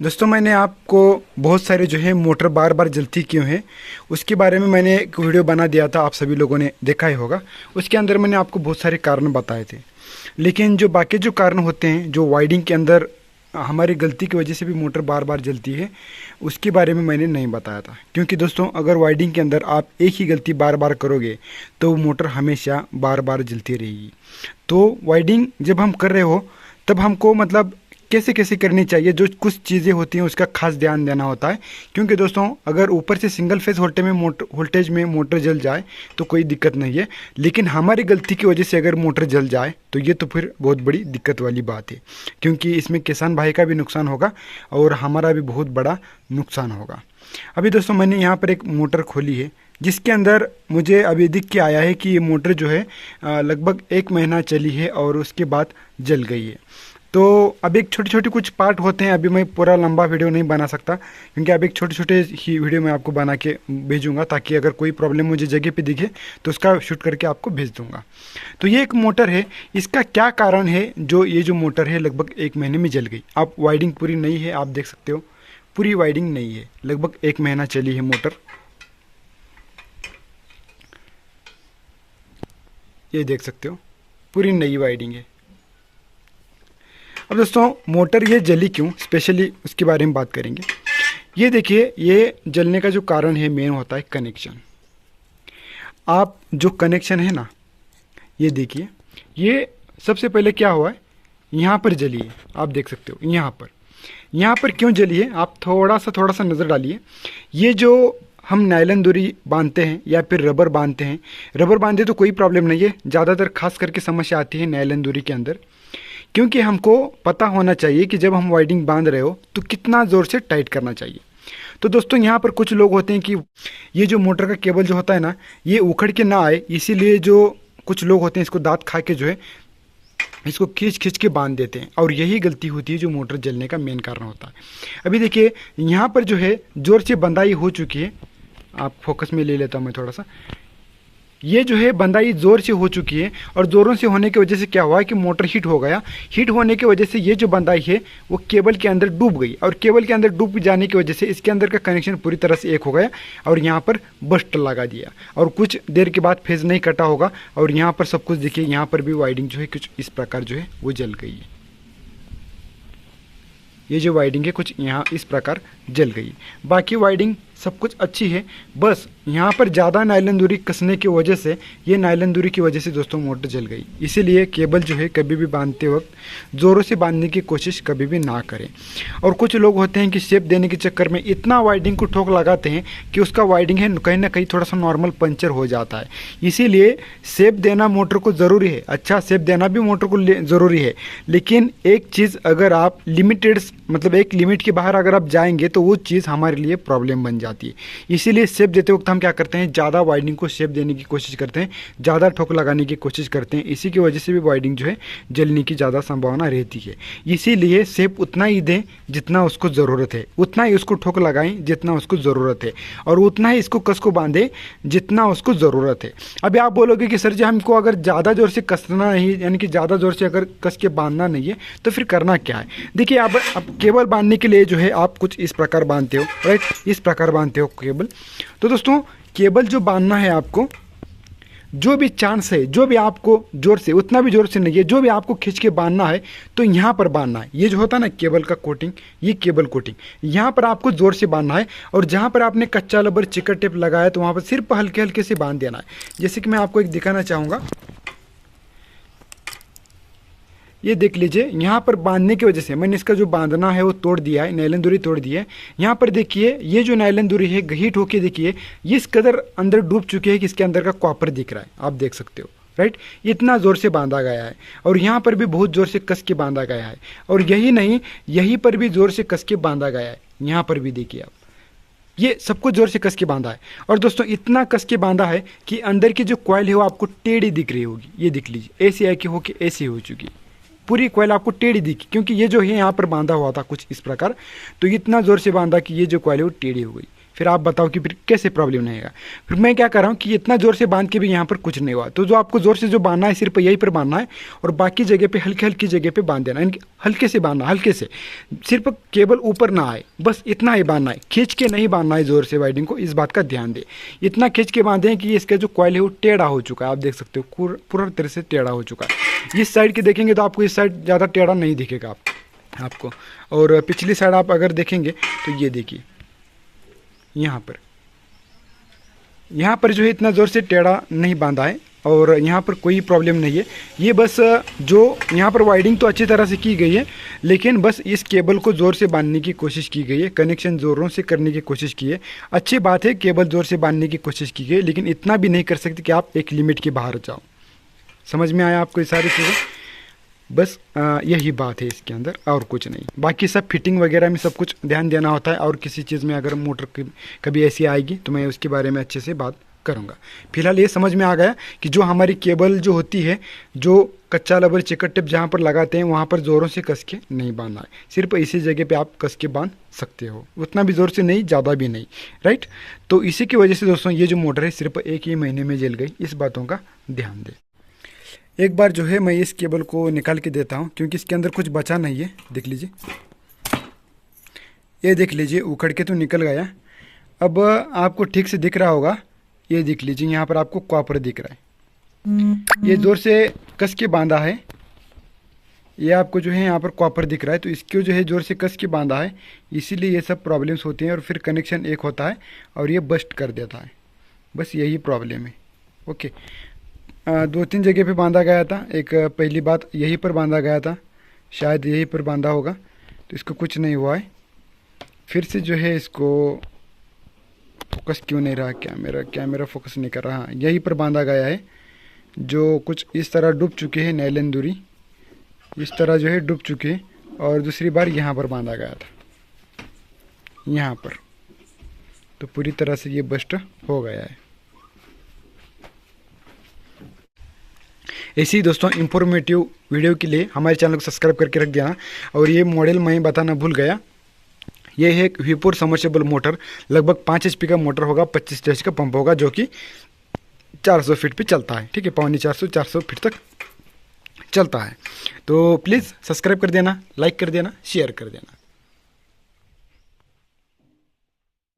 दोस्तों मैंने आपको बहुत सारे जो है मोटर बार बार जलती क्यों है उसके बारे में मैंने एक वीडियो बना दिया था, आप सभी लोगों ने देखा ही होगा। उसके अंदर मैंने आपको बहुत सारे कारण बताए थे, लेकिन जो बाकी जो कारण होते हैं जो वायरिंग के अंदर हमारी गलती की वजह से भी मोटर बार बार जलती है, उसके बारे में मैंने नहीं बताया था। क्योंकि दोस्तों अगर वायरिंग के अंदर आप एक ही गलती बार बार करोगे तो मोटर हमेशा बार बार जलती रहेगी। तो वायरिंग जब हम कर रहे हो तब हमको मतलब कैसे कैसे करनी चाहिए, जो कुछ चीज़ें होती हैं उसका खास ध्यान देना होता है। क्योंकि दोस्तों अगर ऊपर से सिंगल फेज वोल्टेज में मोटर जल जाए तो कोई दिक्कत नहीं है, लेकिन हमारी गलती की वजह से अगर मोटर जल जाए तो ये तो फिर बहुत बड़ी दिक्कत वाली बात है। क्योंकि इसमें किसान भाई का भी नुकसान होगा और हमारा भी बहुत बड़ा नुकसान होगा। अभी दोस्तों मैंने यहाँ पर एक मोटर खोली है जिसके अंदर मुझे अभी दिख के आया है कि ये मोटर जो है लगभग 1 महीना चली है और उसके बाद जल गई है। तो अब एक छोटे छोटे कुछ पार्ट होते हैं, अभी मैं पूरा लंबा वीडियो नहीं बना सकता क्योंकि अब एक छोटे छोटे ही वीडियो मैं आपको बना के भेजूंगा, ताकि अगर कोई प्रॉब्लम मुझे जगह पे दिखे तो उसका शूट करके आपको भेज दूंगा। तो ये एक मोटर है, इसका क्या कारण है जो ये जो मोटर है लगभग 1 महीने में जल गई। आप वायरिंग पूरी नहीं है, आप देख सकते हो पूरी वायरिंग नहीं है, लगभग 1 महीना चली है मोटर। ये देख सकते हो पूरी नई वायरिंग है। अब दोस्तों मोटर ये जली क्यों, स्पेशली उसके बारे में बात करेंगे। ये देखिए, ये जलने का जो कारण है मेन होता है कनेक्शन। आप जो कनेक्शन है ना, ये देखिए, ये सबसे पहले क्या हुआ है, यहाँ पर जली है, आप देख सकते हो। यहाँ पर क्यों जली है, आप थोड़ा सा नज़र डालिए। ये जो हम नायलन डोरी बांधते हैं या फिर रबर बांधते हैं, रबर बांधे तो कोई प्रॉब्लम नहीं है, ज़्यादातर खास करके समस्या आती है नायलन डोरी के अंदर। क्योंकि हमको पता होना चाहिए कि जब हम वायरिंग बांध रहे हो तो कितना ज़ोर से टाइट करना चाहिए। तो दोस्तों यहाँ पर कुछ लोग होते हैं कि ये जो मोटर का केबल जो होता है ना, ये उखड़ के ना आए, इसीलिए जो कुछ लोग होते हैं इसको दांत खा के जो है इसको खींच के बांध देते हैं, और यही गलती होती है जो मोटर जलने का मेन कारण होता है। अभी देखिए यहाँ पर जो है ज़ोर से बंधाई हो चुकी है, आप फोकस में ले लेता हूँ मैं थोड़ा सा। ये जो है बंधाई ज़ोर से हो चुकी है, और ज़ोरों से होने की वजह से क्या हुआ है कि मोटर हीट हो गया। हीट होने की वजह से ये जो बंधाई है वो केबल के अंदर डूब गई, और केबल के अंदर डूब जाने की वजह से इसके अंदर का कनेक्शन पूरी तरह से एक हो गया और यहाँ पर बस्ट लगा दिया, और कुछ देर के बाद फेज नहीं कटा होगा और यहाँ पर सब कुछ देखिए, यहाँ पर भी वायरिंग जो है कुछ इस प्रकार जो है वो जल गई है। ये जो वायरिंग है कुछ यहाँ इस प्रकार जल गई। बाकी वायरिंग सब कुछ अच्छी है, बस यहाँ पर ज़्यादा नायलन डोरी कसने की वजह से, ये नायलन डोरी की वजह से दोस्तों मोटर जल गई। इसीलिए केबल जो है कभी भी बांधते वक्त ज़ोरों से बांधने की कोशिश कभी भी ना करें। और कुछ लोग होते हैं कि शेप देने के चक्कर में इतना वायरिंग को ठोक लगाते हैं कि उसका वायरिंग है कहीं ना कहीं थोड़ा सा नॉर्मल पंचर हो जाता है। इसीलिए शेप देना मोटर को ज़रूरी है, अच्छा शेप देना भी मोटर को ज़रूरी है, लेकिन एक चीज़ अगर आप लिमिटेड मतलब एक लिमिट के बाहर अगर आप जाएंगे तो वो चीज़ हमारे लिए प्रॉब्लम बन जाती है। इसीलिए शेप देते वक्त हम क्या करते हैं, ज़्यादा वायरिंग को शेप देने की कोशिश करते हैं, ज़्यादा ठोक लगाने की कोशिश करते हैं। इसी की वजह से भी वायरिंग जो है जलने की ज़्यादा संभावना रहती है। इसीलिए शेप उतना ही दें जितना उसको ज़रूरत है, उतना ही उसको ठोक लगाएं जितना उसको ज़रूरत है, और उतना ही इसको कस को बांधें जितना उसको ज़रूरत है। अभी आप बोलोगे कि सर जी हमको अगर ज़्यादा ज़ोर से कसना नहीं, यानी कि ज़्यादा ज़ोर से अगर कस के बांधना नहीं है तो फिर करना क्या है। देखिए अब केबल बांधने के लिए जो है आप कुछ इस प्रकार बांधते हो, राइट, इस प्रकार बांधते हो केबल। तो दोस्तों केबल जो बांधना है आपको, जो भी चांस है, जो भी आपको जोर से, उतना भी जोर से नहीं है, जो भी आपको खींच के बांधना है तो यहाँ पर बांधना है। ये जो होता है ना केबल का कोटिंग, ये केबल कोटिंग, यहाँ पर आपको जोर से बांधना है, और जहाँ पर आपने कच्चा रबर चिकट टेप लगाया तो वहाँ पर सिर्फ हल्के हल्के से बांध देना है। जैसे कि मैं आपको एक दिखाना चाहूँगा, ये देख लीजिए, यहाँ पर बांधने की वजह से मैंने इसका जो बांधना है वो तोड़ दिया है, नायलन डोरी तोड़ दी है। यहाँ पर देखिए ये जो नायलन डोरी है हीट होके देखिए ये इस कदर अंदर डूब चुकी है कि इसके अंदर का कॉपर दिख रहा है, आप देख सकते हो, राइट। इतना ज़ोर से बांधा गया है, और यहाँ पर भी बहुत ज़ोर से कस के बांधा गया है, और यही नहीं यहीं पर भी ज़ोर से कस के बांधा गया है। यहाँ पर भी देखिए आप, ये सब कुछ जोर से कस के बांधा है। और दोस्तों इतना कस के बांधा है कि अंदर की जो कॉइल है वो आपको टेढ़ी दिख रही होगी, ये दिख लीजिए, ऐसी है कि हो के ऐसी हो चुकी है, पूरी कॉइल आपको टेढ़ी दिखी, क्योंकि ये जो है यहाँ पर बांधा हुआ था कुछ इस प्रकार, तो इतना ज़ोर से बांधा कि ये जो कॉइल है वो टेढ़ी हो गई। फिर आप बताओ कि फिर कैसे प्रॉब्लम नहीं आएगा। फिर मैं क्या कर रहा हूँ कि इतना ज़ोर से बांध के भी यहाँ पर कुछ नहीं हुआ। तो जो आपको ज़ोर से जो बांधना है सिर्फ यहीं पर बांधना है, और बाकी जगह पे हल्की हल्की जगह पे बांध देना, यानी हल्के से बांधना, हल्के से, सिर्फ केबल ऊपर ना आए, बस इतना ही बांधना है। खींच के नहीं बांधना है ज़ोर से वाइडिंग को, इस बात का ध्यान दें। इतना खींच के बांधें कि इसका जो कॉइल है वो टेढ़ा हो चुका है, आप देख सकते हो पूरा तरह से टेढ़ा हो चुका है। इस साइड के देखेंगे तो आपको इस साइड ज़्यादा टेढ़ा नहीं दिखेगा आपको, और पिछली साइड आप अगर देखेंगे तो ये देखिए यहाँ पर जो है इतना ज़ोर से टेढ़ा नहीं बांधा है, और यहाँ पर कोई प्रॉब्लम नहीं है। ये बस जो यहाँ पर वाइडिंग तो अच्छी तरह से की गई है, लेकिन बस इस केबल को ज़ोर से बांधने की कोशिश की गई है, कनेक्शन ज़ोरों से करने की कोशिश की है। अच्छी बात है, केबल ज़ोर से बांधने की कोशिश की गई, लेकिन इतना भी नहीं कर सकते कि आप एक लिमिट के बाहर जाओ। समझ में आया आपको ये सारी चीज़ें? बस यही बात है इसके अंदर, और कुछ नहीं। बाकी सब फिटिंग वगैरह में सब कुछ ध्यान देना होता है, और किसी चीज़ में अगर मोटर कभी ऐसी आएगी तो मैं उसके बारे में अच्छे से बात करूँगा। फिलहाल ये समझ में आ गया कि जो हमारी केबल जो होती है, जो कच्चा रबर चिकट टिप जहाँ पर लगाते हैं वहाँ पर ज़ोरों से कस के नहीं बांधना है, सिर्फ इसी जगह पे आप कस के बांध सकते हो, उतना भी ज़ोर से नहीं, ज़्यादा भी नहीं, राइट। तो इसी की वजह से दोस्तों ये जो मोटर है सिर्फ एक ही महीने में जल गई, इस बातों का ध्यान दें। एक बार जो है मैं इस केबल को निकाल के देता हूँ, क्योंकि इसके अंदर कुछ बचा नहीं है। देख लीजिए, ये देख लीजिए, उखड़ के तो निकल गया। अब आपको ठीक से दिख रहा होगा, ये देख लीजिए, यहाँ पर आपको कॉपर दिख रहा है, ये ज़ोर से कस के बांधा है। ये आपको जो है यहाँ पर कॉपर दिख रहा है, तो इसको जो है ज़ोर से कस के बांधा है, इसीलिए ये सब प्रॉब्लम्स होती हैं, और फिर कनेक्शन एक होता है और ये बस्ट कर देता है। बस यही प्रॉब्लम है। ओके, 2-3 जगह पे बांधा गया था। एक पहली बात यहीं पर बांधा गया था, शायद यहीं पर बांधा होगा, तो इसको कुछ नहीं हुआ है। फिर से जो है इसको फोकस क्यों नहीं रहा, कैमरा फोकस नहीं कर रहा। हाँ, यहीं पर बांधा गया है, जो कुछ इस तरह डूब चुके हैं, नायलॉन दूरी इस तरह जो है डूब चुके हैं, और दूसरी बार यहाँ पर बांधा गया था, यहाँ पर, तो पूरी तरह से ये बस्ट हो गया है। ऐसे ही दोस्तों इंफॉर्मेटिव वीडियो के लिए हमारे चैनल को सब्सक्राइब करके रख देना। और ये मॉडल मैं बताना भूल गया, ये है एक व्हीपुर सबमर्सिबल मोटर, लगभग 5 HP का मोटर होगा, 25 HP का पंप होगा, जो कि 400 फीट पे चलता है। ठीक है, 450 फीट तक चलता है। तो प्लीज़ सब्सक्राइब कर देना, लाइक कर देना, शेयर कर देना।